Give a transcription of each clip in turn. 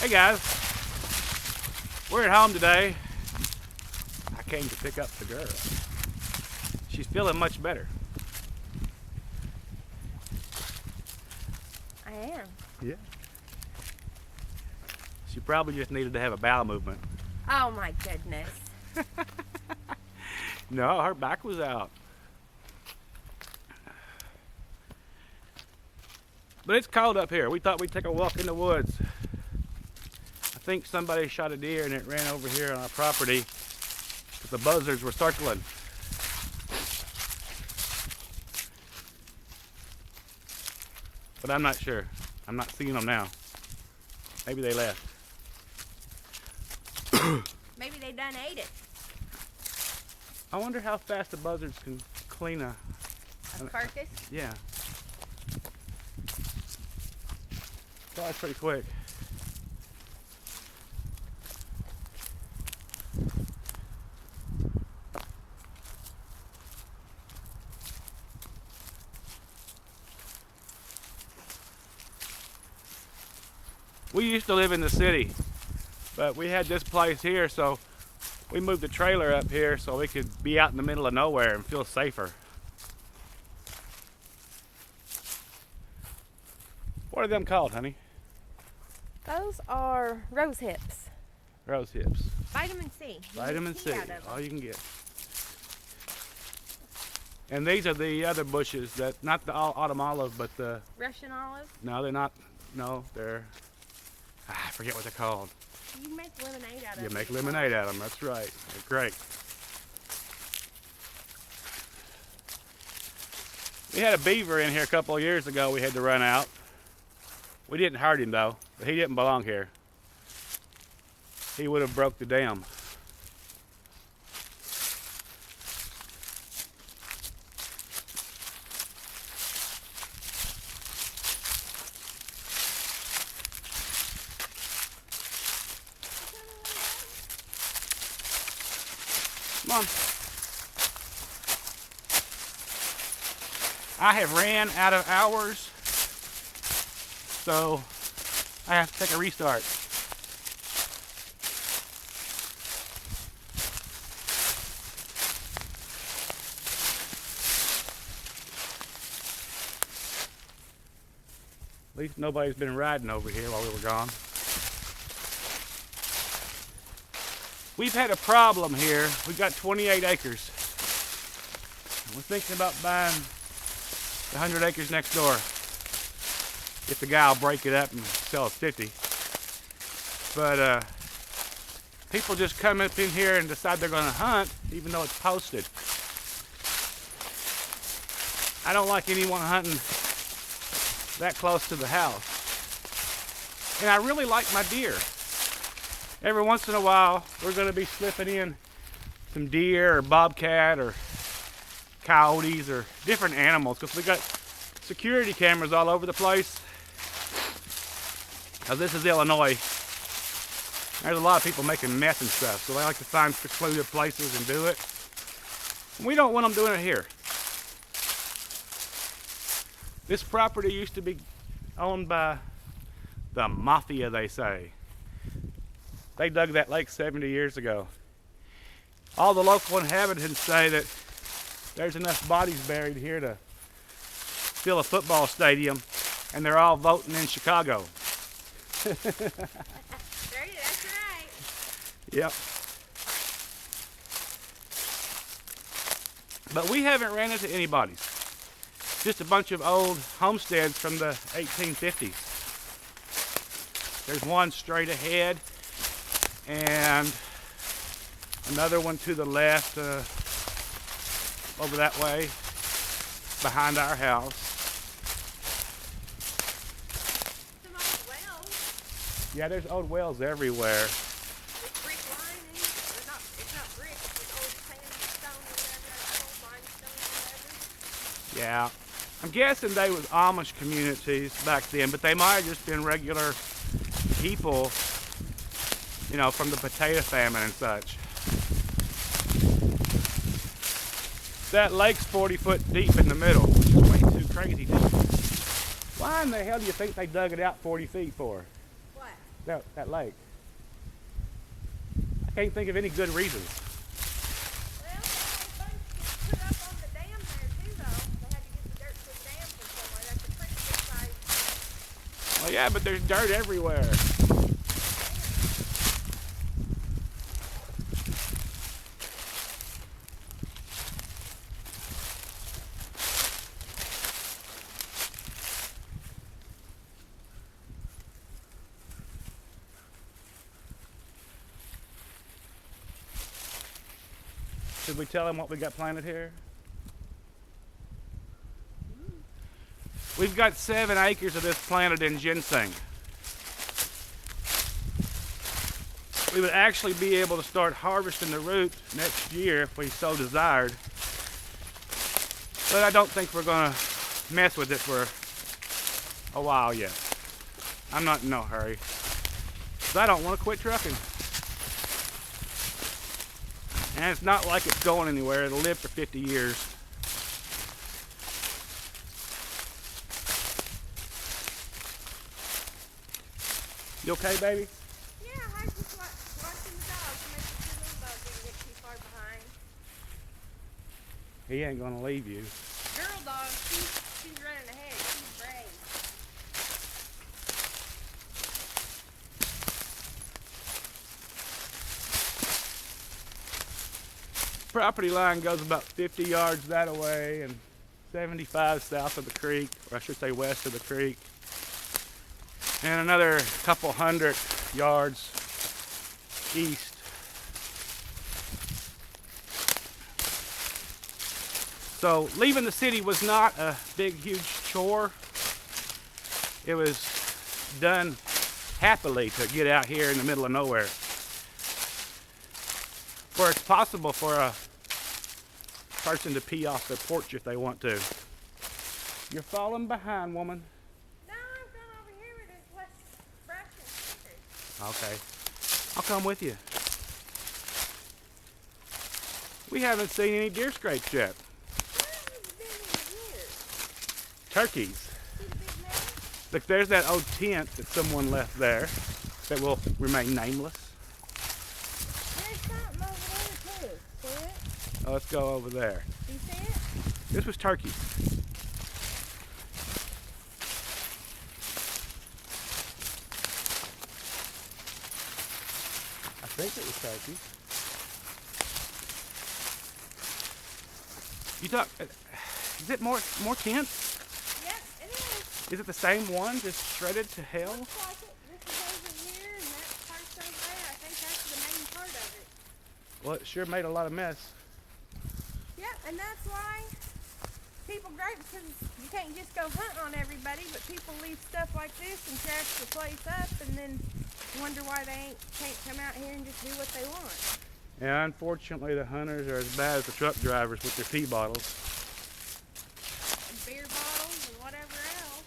Hey guys, we're at home today. I came to pick up the girl. She's feeling much better. I am. Yeah. She probably just needed to have a bowel movement. Oh my goodness. No, her back was out. But it's cold up here. We thought we'd take a walk in the woods. I think somebody shot a deer and it ran over here on our property because the buzzards were circling. But I'm not sure. I'm not seeing them now. Maybe they left. Maybe they done ate it. I wonder how fast the buzzards can clean a carcass? Yeah. That's pretty quick. We used to live in the city, but we had this place here, so we moved the trailer up here so we could be out in the middle of nowhere and feel safer. What are them called, honey? Those are rose hips. Rose hips. Vitamin C. Vitamin C, all you can get. And these are the other bushes that, not the autumn olive, but the... Russian olive? No, they're not, no, they're, I forget what they're called. You make lemonade out of them. You make lemonade out of them, that's right. They're great. We had a beaver in here a couple of years ago we had to run out. We didn't hurt him though, but he didn't belong here. He would have broke the dam. Come on. I have ran out of hours, so I have to take a restart. At least nobody's been riding over here while we were gone. We've had a problem here. We've got 28 acres. We're thinking about buying the 100 acres next door. If the guy will break it up and sell us 50. But people just come up in here and decide they're going to hunt, even though it's posted. I don't like anyone hunting that close to the house. And I really like my deer. Every once in a while, we're going to be slipping in some deer or bobcat or coyotes or different animals because we got security cameras all over the place. Now this is Illinois. There's a lot of people making mess and stuff, so they like to find secluded places and do it. We don't want them doing it here. This property used to be owned by the mafia, they say. They dug that lake 70 years ago. All the local inhabitants say that there's enough bodies buried here to fill a football stadium, and they're all voting in Chicago. That's right. Yep. But we haven't ran into anybody's. Just a bunch of old homesteads from the 1850s. There's one straight ahead and another one to the left over that way behind our house. Some old wells. Yeah, there's old wells everywhere. With brick lining. It's not brick, it's old sandstone or whatever, old limestone or whatever. Yeah. I'm guessing they was Amish communities back then, but they might have just been regular people, you know, from the potato famine and such. That lake's 40 foot deep in the middle, which is way too crazy deep. Why in the hell do you think they dug it out 40 feet for? What? that lake? I can't think of any good reasons. Well, they had a bunch put up on the dam there too, though. They had to get the dirt to the dam from somewhere. That's a pretty good size. Well, yeah, but there's dirt everywhere. Should we tell them what we got planted here? We've got 7 acres of this planted in ginseng. We would actually be able to start harvesting the root next year if we so desired. But I don't think we're gonna mess with it for a while yet. I'm not in no hurry, 'cause I don't want to quit trucking. And it's not like it's going anywhere. It'll live for 50 years. You okay, baby? Yeah, I was just watching the dog to make sure the little dog didn't get too far behind. He ain't gonna leave you. Girl dog, she's running ahead. She's brave. Property line goes about 50 yards that way and 75 south of the creek, or I should say west of the creek, and another couple hundred yards east. So leaving the city was not a big, huge chore. It was done happily to get out here in the middle of nowhere, where it's possible for a person to pee off their porch if they want to. You're falling behind, woman. No, I'm going over here where there's less brush and stickers. Okay, I'll come with you. We haven't seen any deer scrapes yet. Where have you been in years? Turkeys. See the big mess? Look, there's that old tent that someone left there that will remain nameless. There's something over there too. See it? Oh, let's go over there. Do you see it? This was turkeys. I think it was turkeys. You talk. Is it more tents? Yep, it is. Is it the same one, just shredded to hell? Looks like it. This is over here, and that part's over there. I think that's the main part of it. Well, it sure made a lot of mess. Yep, and that's why people gripe, because you can't just go hunt on everybody, but people leave stuff like this and trash the place up, and then wonder why they can't come out here and just do what they want. Yeah, unfortunately, the hunters are as bad as the truck drivers with their pee bottles. And beer bottles and whatever else.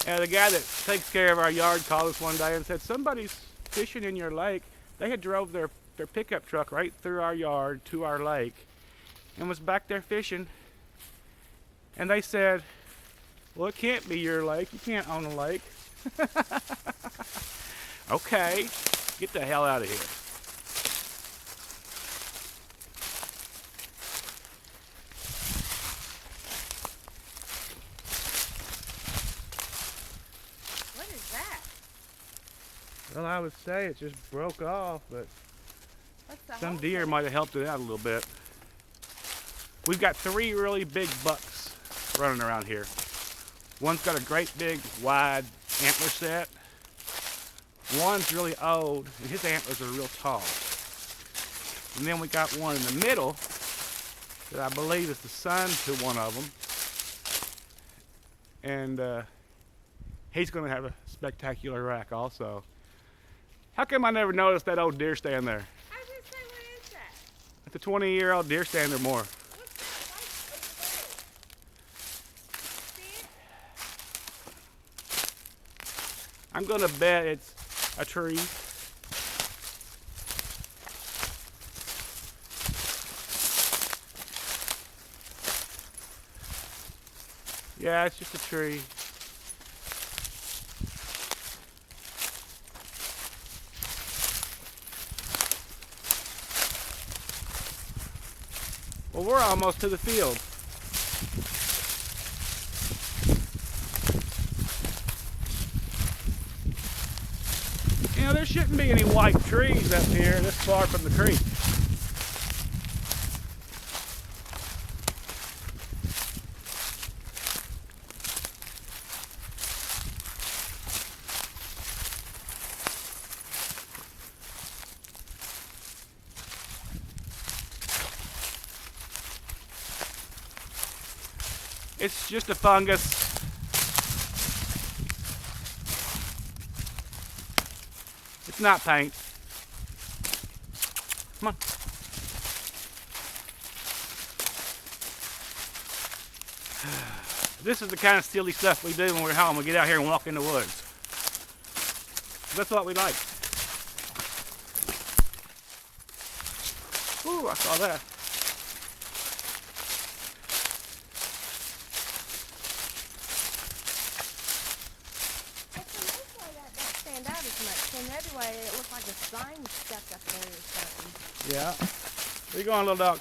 Yeah, the guy that takes care of our yard called us one day and said, somebody's fishing in your lake. They had drove their pickup truck right through our yard to our lake and was back there fishing. And they said, well, it can't be your lake. You can't own a lake. Okay, get the hell out of here. What is that? Well, I would say it just broke off, but What's the some hole deer for? might have helped it out a little bit. We've got 3 really big bucks running around here. One's got a great big wide antler set. One's really old and his antlers are real tall. And then we got one in the middle that I believe is the son to one of them. And he's going to have a spectacular rack also. How come I never noticed that old deer stand there? I was gonna say, what is that? It's a 20-year-old deer stand or more. What's that light over there? See it? I'm going to bet it's a tree. Yeah, it's just a tree. Well, we're almost to the field. You know, there shouldn't be any white trees up here this far from the creek. It's just a fungus. It's not paint. Come on. This is the kind of silly stuff we do when we're home. We get out here and walk in the woods. That's what we like. Ooh, I saw that. Stand out as much. And the other way, it looked like a sign stuck up there or something. Yeah. Where you going, little dog?